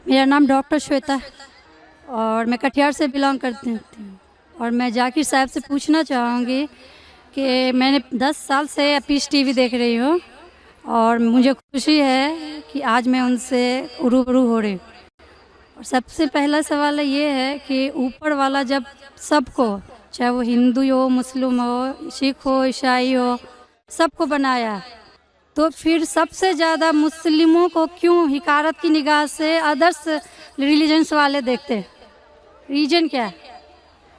मेरा नाम डॉक्टर श्वेता और मैं कटिहार से बिलोंग करती हूँ। और मैं जाकिर साहब से पूछना चाहूँगी कि मैंने 10 साल से पीस टीवी देख रही हूँ और मुझे खुशी है कि आज मैं उनसे रूबरू हो रही हूँ। और सबसे पहला सवाल ये है कि ऊपर वाला जब सबको, चाहे वो हिंदू हो, मुस्लिम हो, सिख हो, ईसाई हो, सबको बनाया, तो फिर सबसे ज़्यादा मुस्लिमों को क्यों हिकारत की निगाह से अदर्स रिलीजन्स वाले देखते हैं? रीजन क्या है?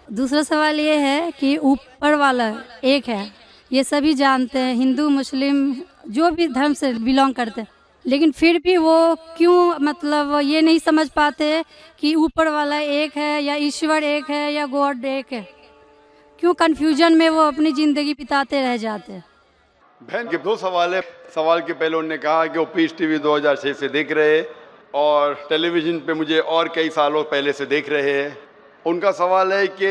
दूसरा सवाल ये है कि ऊपर वाला एक है, ये सभी जानते हैं, हिंदू मुस्लिम जो भी धर्म से बिलोंग करते हैं, लेकिन फिर भी वो क्यों मतलब ये नहीं समझ पाते कि ऊपर वाला एक है या ईश्वर एक है या गॉड एक है? क्यों कन्फ्यूजन में वो अपनी ज़िंदगी बिताते रह जाते हैं? बहन के दो सवाल है। सवाल के पहले उन्होंने कहा कि वो पीस टीवी 2006 से देख रहे हैं और टेलीविज़न पे मुझे और कई सालों पहले से देख रहे हैं। उनका सवाल है कि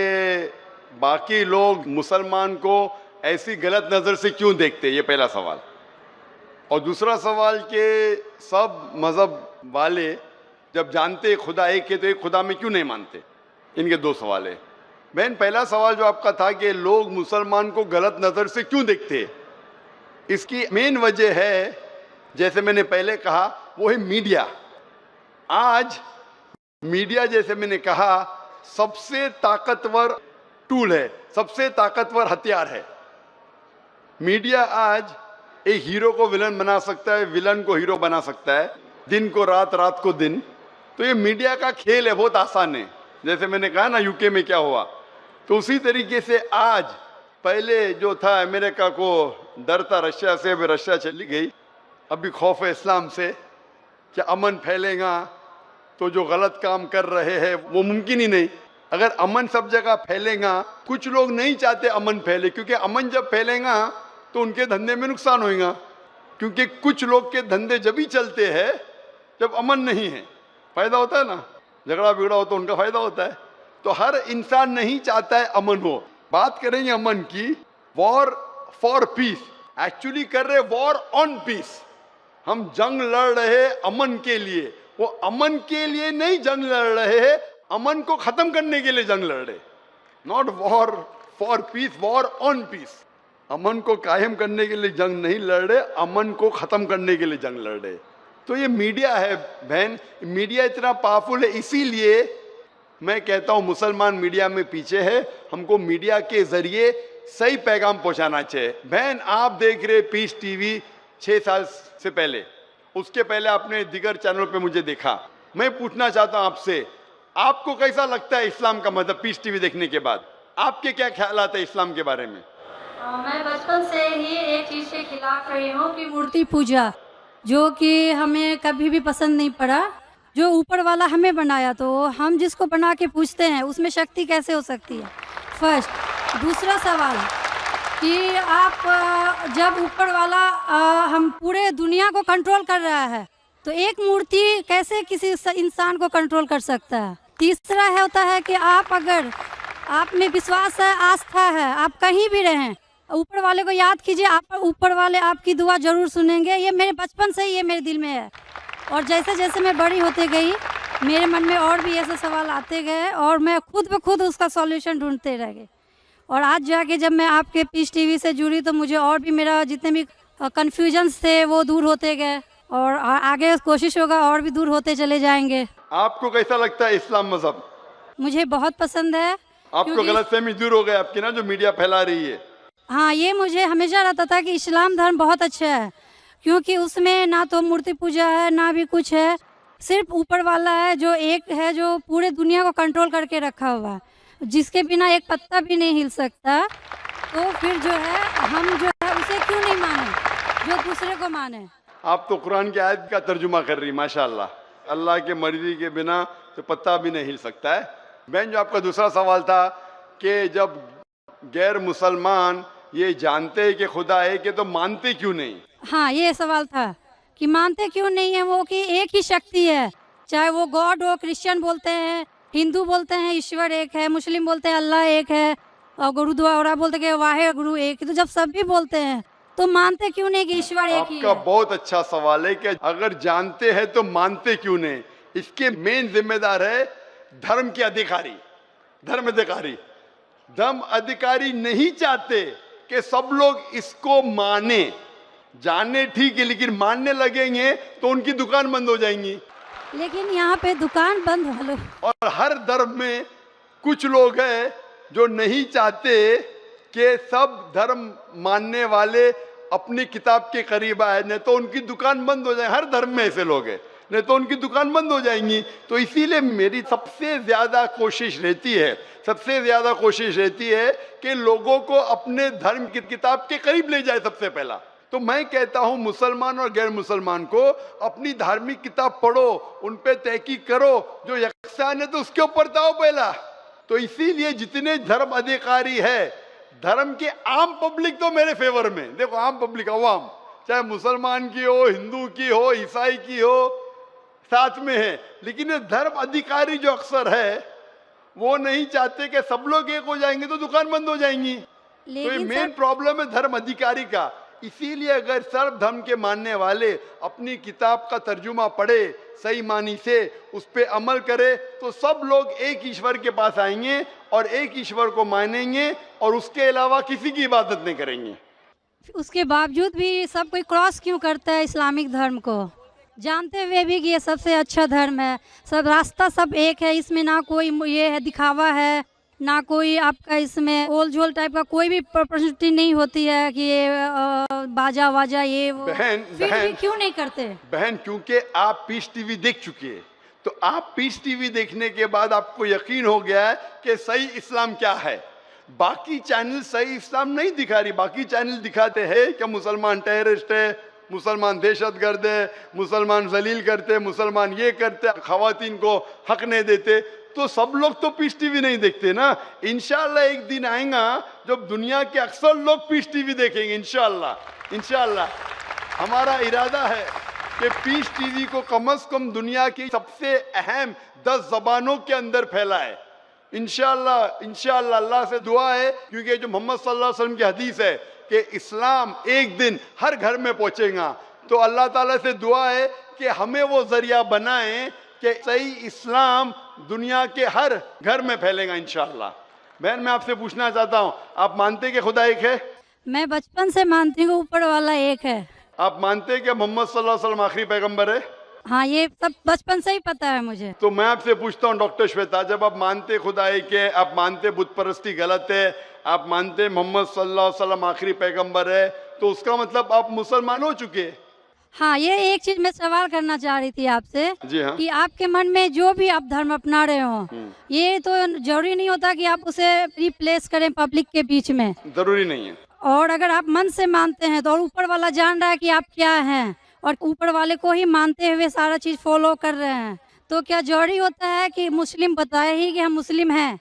बाकी लोग मुसलमान को ऐसी गलत नज़र से क्यों देखते, ये पहला सवाल। और दूसरा सवाल कि सब मज़हब वाले जब जानते खुदा एक है तो एक खुदा में क्यों नहीं मानते। इनके दो सवाल है। बहन, पहला सवाल जो आपका था कि लोग मुसलमान को गलत नज़र से क्यों देखते हैं, इसकी मेन वजह है, जैसे मैंने पहले कहा, वो है मीडिया। आज मीडिया, जैसे मैंने कहा, सबसे ताकतवर टूल है, सबसे ताकतवर हथियार है। मीडिया आज एक हीरो को विलन बना सकता है, विलन को हीरो बना सकता है, दिन को रात, रात को दिन। तो ये मीडिया का खेल है, बहुत आसान है। जैसे मैंने कहा ना यूके में क्या हुआ, तो उसी तरीके से आज पहले जो था अमेरिका को डर था रशिया से, अभी रशिया चली गई। अभी खौफ है इस्लाम से कि अमन फैलेगा तो जो गलत काम कर रहे हैं वो मुमकिन ही नहीं। अगर अमन सब जगह फैलेगा, कुछ लोग नहीं चाहते अमन फैले, क्योंकि अमन जब फैलेगा तो उनके धंधे में नुकसान होगा, क्योंकि कुछ लोग के धंधे जब ही चलते हैं जब अमन नहीं है। फायदा होता है ना, झगड़ा बिगड़ा हो तो उनका फायदा होता है। तो हर इंसान नहीं चाहता है अमन हो। बात करेंगे अमन की, वॉर फॉर पीस, एक्चुअली कर रहे वॉर ऑन पीस। हम जंग लड़ रहे अमन के लिए, वो अमन के लिए नहीं जंग लड़ रहे हैं, अमन को खत्म करने के लिए जंग लड़ रहे। Not war for peace, war on peace. अमन को कायम करने के लिए जंग नहीं लड़ रहे, अमन को खत्म करने के लिए जंग लड़ रहे। तो ये मीडिया है बहन, मीडिया इतना पावरफुल है, इसीलिए मैं कहता हूं मुसलमान मीडिया में पीछे है। हमको मीडिया के जरिए सही पैगाम पहुंचाना चाहिए। बहन, आप देख रहे पीस टीवी 6 साल से पहले, उसके पहले आपने दिगर चैनल पे मुझे देखा। मैं पूछना चाहता हूं आपसे, आपको कैसा लगता है इस्लाम का मतलब पीस टीवी देखने के बाद? आपके क्या ख्यालात है इस्लाम के बारे में? मैं बचपन से ही एक चीज़ के खिलाफ रही हूँ कि मूर्ति पूजा, जो कि हमें कभी भी पसंद नहीं पड़ा। जो ऊपर वाला हमें बनाया, तो हम जिसको बना के पूछते हैं उसमें शक्ति कैसे हो सकती है? फर्स्ट। दूसरा सवाल कि आप जब ऊपर वाला हम पूरे दुनिया को कंट्रोल कर रहा है, तो एक मूर्ति कैसे किसी इंसान को कंट्रोल कर सकता है? तीसरा है होता है कि आप अगर आप में विश्वास है, आस्था है, आप कहीं भी रहें, ऊपर वाले को याद कीजिए, आप ऊपर वाले आपकी दुआ जरूर सुनेंगे। ये मेरे बचपन से ही ये मेरे दिल में है। और जैसे जैसे मैं बड़ी होते गई, मेरे मन में और भी ऐसे सवाल आते गए और मैं खुद ब खुद उसका सॉल्यूशन ढूंढते रह गई। और आज जाके जब मैं आपके पीस टीवी से जुड़ी, तो मुझे और भी मेरा जितने भी कन्फ्यूजन्स थे वो दूर होते गए और आगे कोशिश होगा और भी दूर होते चले जाएंगे। आपको कैसा लगता है इस्लाम मजहब? मुझे बहुत पसंद है। आपको गलतफहमी दूर हो गई आपकी ना, जो मीडिया फैला रही है? हाँ, ये मुझे हमेशा रहता था कि इस्लाम धर्म बहुत अच्छा है, क्योंकि उसमें ना तो मूर्ति पूजा है ना भी कुछ है, सिर्फ ऊपर वाला है जो एक है, जो पूरे दुनिया को कंट्रोल करके रखा हुआ है, जिसके बिना एक पत्ता भी नहीं हिल सकता। तो फिर जो है हम जो है उसे क्यों नहीं माने, जो दूसरे को माने। आप तो कुरान की आयत का तर्जुमा कर रही, माशाल्लाह। अल्लाह के मर्जी के बिना तो पत्ता भी नहीं हिल सकता है। बहन, जो आपका दूसरा सवाल था कि जब गैर मुसलमान ये जानते हैं कि खुदा है, कि तो मानते क्यों नहीं? हाँ, ये सवाल था कि मानते क्यों नहीं है वो, कि एक ही शक्ति है, चाहे वो गॉड हो, क्रिश्चियन बोलते हैं, हिंदू बोलते हैं ईश्वर एक है, मुस्लिम बोलते हैं अल्लाह एक है, और गुरुद्वारा बोलते हैं वाहे गुरु एक। तो जब सब भी बोलते हैं तो मानते क्यों नहीं कि ईश्वर एक ही है? आपका बहुत अच्छा सवाल है कि अगर जानते हैं तो मानते क्यों नहीं। इसके मेन जिम्मेदार है धर्म के अधिकारी, धर्म अधिकारी। धर्म अधिकारी नहीं चाहते कि सब लोग इसको माने, जाने ठीक है, लेकिन मानने लगेंगे तो उनकी दुकान बंद हो जाएंगी। लेकिन यहाँ पे दुकान बंद वालों, और हर धर्म में कुछ लोग हैं जो नहीं चाहते कि सब धर्म मानने वाले अपनी किताब के करीब आए, नहीं तो उनकी दुकान बंद हो जाए। हर धर्म में ऐसे लोग हैं, नहीं तो उनकी दुकान बंद हो जाएंगी। तो इसीलिए मेरी सबसे ज्यादा कोशिश रहती है कि लोगों को अपने धर्म की किताब के करीब ले जाए सबसे पहला। तो मैं कहता हूं मुसलमान और गैर मुसलमान को अपनी धार्मिक किताब पढ़ो, उन पे तहकीक करो, जो यकसान है तो उसके ऊपर जाओ पहला। तो इसीलिए जितने धर्म अधिकारी है, धर्म के आम पब्लिक तो मेरे फेवर में, देखो आम पब्लिक, अवाम, चाहे मुसलमान की हो, हिंदू की हो, ईसाई की हो, साथ में है। लेकिन ये धर्म अधिकारी जो अक्सर है वो नहीं चाहते कि सब लोग एक हो जाएंगे तो दुकान बंद हो जाएंगी। तो ये मेन प्रॉब्लम है धर्म अधिकारी का। इसीलिए अगर सर्व धर्म के मानने वाले अपनी किताब का तर्जुमा पढ़े, सही मानी से उस पर अमल करे, तो सब लोग एक ईश्वर के पास आएंगे और एक ईश्वर को मानेंगे और उसके अलावा किसी की इबादत नहीं करेंगे। उसके बावजूद भी सब कोई क्रॉस क्यों करता है इस्लामिक धर्म को, जानते हुए भी कि ये सबसे अच्छा धर्म है, सब रास्ता सब एक है, इसमें ना कोई ये है दिखावा है, ना कोई आपका इसमें ओल झोल टाइप का कोई भी प्रॉपर्टी नहीं होती है कि ये बाजा वाजा ये वो। बहन क्यों नहीं करते बहन? क्योंकि आप पीस टीवी देख चुके हैं, तो आप पीस टीवी देखने के बाद आपको यकीन हो गया है कि सही इस्लाम क्या है। बाकी चैनल सही इस्लाम नहीं दिखा रही। बाकी चैनल दिखाते हैं कि मुसलमान टेररिस्ट है, मुसलमान दहशतगर्द है, मुसलमान जलील करते, मुसलमान ये करते, खवातीन को हक नहीं देते। तो सब लोग तो पीस टीवी नहीं देखते ना। इंशाल्लाह एक दिन आएगा जब दुनिया के अक्सर लोग पीस टीवी देखेंगे। इंशाल्लाह हमारा इरादा है कि पीस टीवी को कम से कम दुनिया की सबसे अहम 10 जबानों के अंदर फैलाए। इंशाल्लाह अल्लाह से दुआ है, क्योंकि जो मोहम्मद सल्लल्लाहु अलैहि वसल्लम की हदीस है कि इस्लाम एक दिन हर घर में पहुंचेगा। तो अल्लाह ताला से दुआ है कि हमें वो जरिया बनाए कि सही इस्लाम दुनिया के हर घर में फैलेगा इंशाल्लाह। बहन, मैं आपसे पूछना चाहता हूँ, आप मानते हैं कि खुदा एक है? मैं बचपन से मानती हूँ ऊपर वाला एक है। आप मानते हैं कि मोहम्मद सल्लल्लाहु अलैहि वसल्लम आखिरी पैगंबर है? हाँ, ये सब बचपन से ही पता है मुझे। तो मैं आपसे पूछता हूँ डॉक्टर श्वेता, जब आप मानते खुदा एक है, आप मानते बुत परस्ती गलत है, आप मानते मोहम्मद सल्लल्लाहु अलैहि वसल्लम आखिरी पैगंबर है, तो उसका मतलब आप मुसलमान हो चुके। हाँ, ये एक चीज मैं सवाल करना चाह रही थी आपसे। जी हाँ। कि आपके मन में जो भी आप धर्म अपना रहे हो, ये तो जरूरी नहीं होता कि आप उसे रिप्लेस करें पब्लिक के बीच में, जरूरी नहीं है। और अगर आप मन से मानते हैं तो, और ऊपर वाला जान रहा है कि आप क्या हैं, और ऊपर वाले को ही मानते हुए सारा चीज फॉलो कर रहे हैं, तो क्या जरूरी होता है कि मुस्लिम बताए ही कि हम मुस्लिम हैं?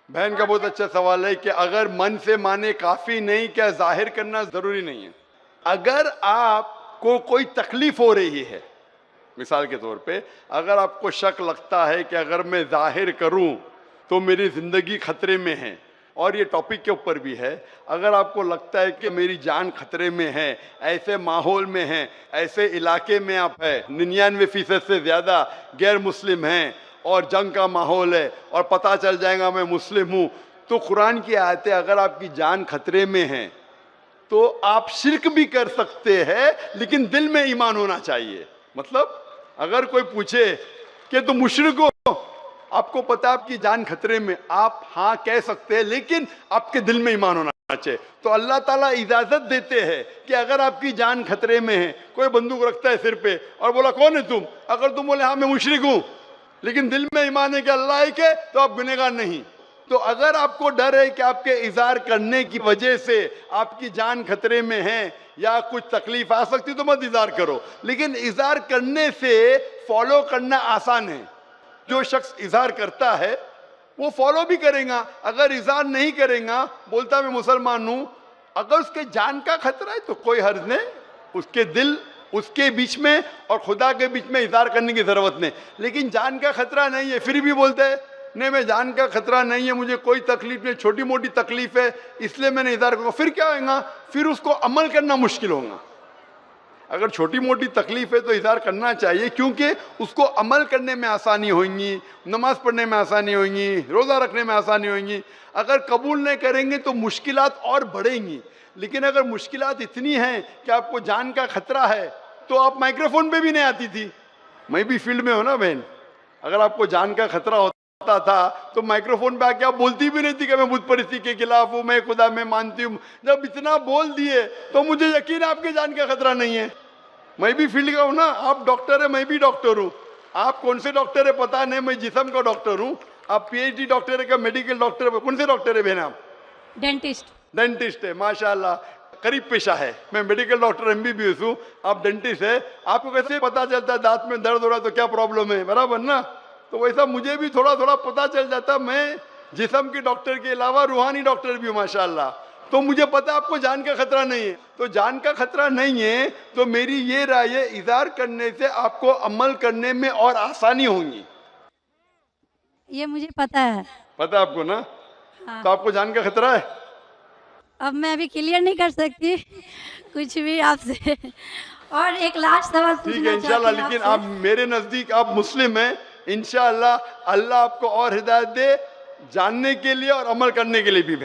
बहन का बहुत अच्छा सवाल है कि अगर मन से माने काफी नहीं, क्या जाहिर करना जरूरी नहीं है? अगर आपको कोई तकलीफ हो रही है, मिसाल के तौर पे अगर आपको शक लगता है कि अगर मैं जाहिर करूं तो मेरी जिंदगी खतरे में है, और ये टॉपिक के ऊपर भी है, अगर आपको लगता है कि मेरी जान खतरे में है, ऐसे माहौल में है, ऐसे इलाके में आप है, 99% से ज़्यादा गैर मुस्लिम हैं और जंग का माहौल है और पता चल जाएगा मैं मुस्लिम हूँ, तो कुरान की आयतें, अगर आपकी जान खतरे में है तो आप शिर्क भी कर सकते हैं, लेकिन दिल में ईमान होना चाहिए। मतलब अगर कोई पूछे कि तुम मुशरिक हो, आपको पता है आपकी जान खतरे में, आप हाँ कह सकते हैं, लेकिन आपके दिल में ईमान होना चाहिए। तो अल्लाह ताला इजाजत देते हैं कि अगर आपकी जान खतरे में है, कोई बंदूक रखता है सिर पे और बोला कौन है तुम, अगर तुम बोले हाँ मैं मुशरिक हूं, लेकिन दिल में ईमान है कि अल्लाह एक है, तो आप गुनहगार नहीं। तो अगर आपको डर है कि आपके इज़हार करने की वजह से आपकी जान खतरे में है या कुछ तकलीफ आ सकती, तो मत इज़हार करो। लेकिन इज़हार करने से फॉलो करना आसान है। जो शख्स इज़हार करता है वो फॉलो भी करेगा। अगर इज़हार नहीं करेगा, बोलता मैं मुसलमान हूं, अगर उसके जान का खतरा है तो कोई हर्ज नहीं, उसके दिल उसके बीच में और खुदा के बीच में इज़हार करने की जरूरत नहीं। लेकिन जान का खतरा नहीं है, फिर भी बोलते हैं नहीं मैं जान का खतरा नहीं है, मुझे कोई तकलीफ नहीं, छोटी मोटी तकलीफ है, इसलिए मैंने इज़हार करूंगा, फिर क्या होगा? फिर उसको अमल करना मुश्किल होगा। अगर छोटी मोटी तकलीफ है तो इज़हार करना चाहिए, क्योंकि उसको अमल करने में आसानी होगी, नमाज पढ़ने में आसानी होगी, रोज़ा रखने में आसानी होगी। अगर कबूल नहीं करेंगे तो मुश्किलात और बढ़ेंगी। लेकिन अगर मुश्किलात इतनी हैं कि आपको जान का खतरा है, तो आप माइक्रोफोन पे भी नहीं आती थी। मैं भी फील्ड में हूँ ना बहन, अगर आपको जान का खतरा होता था तो माइक्रोफोन पे आके आप बोलती भी नहीं थी कि मैं बुत परिस्थिति के खिलाफ हूँ, मैं खुदा में मानती हूँ। जब इतना बोल दिए तो मुझे यकीन है आपके जान का खतरा नहीं है। मैं भी फील्ड का हूँ ना, आप डॉक्टर है, मैं भी डॉक्टर हूँ। आप कौन से डॉक्टर है पता नहीं, मैं जिस्म का डॉक्टर हूँ। आप पीएचडी डॉक्टर है क्या, मेडिकल डॉक्टर है, कौन से डॉक्टर है बहन आप? डेंटिस्ट। डेंटिस्ट है, माशाल्लाह, करीब पेशा है। मैं मेडिकल डॉक्टर एमबीबीएस हूँ, आप डेंटिस्ट है। आपको कैसे पता चलता है दांत में दर्द हो रहा है तो क्या प्रॉब्लम है, बराबर ना? तो वैसा मुझे भी थोड़ा थोड़ा पता चल जाता। मैं जिस्म के डॉक्टर के अलावा रूहानी डॉक्टर भी हूँ माशाल्लाह। तो मुझे पता आपको जान का खतरा नहीं है। तो जान का खतरा नहीं है तो मेरी ये राय है, इज़हार करने से आपको अमल करने में और आसानी होगी। ये मुझे पता है। पता आपको ना? हाँ। तो आपको जान का खतरा है? अब मैं अभी क्लियर नहीं कर सकती कुछ भी आपसे। और एक लास्ट सवाल ठीक है पूछना इंशाल्लाह, चाहती हूँ लेकिन आपसे। आप मेरे नजदीक आप मुस्लिम हैं। इंशाल्लाह अल्लाह आपको और हिदायत दे, जानने के लिए और अमल करने के लिए भी।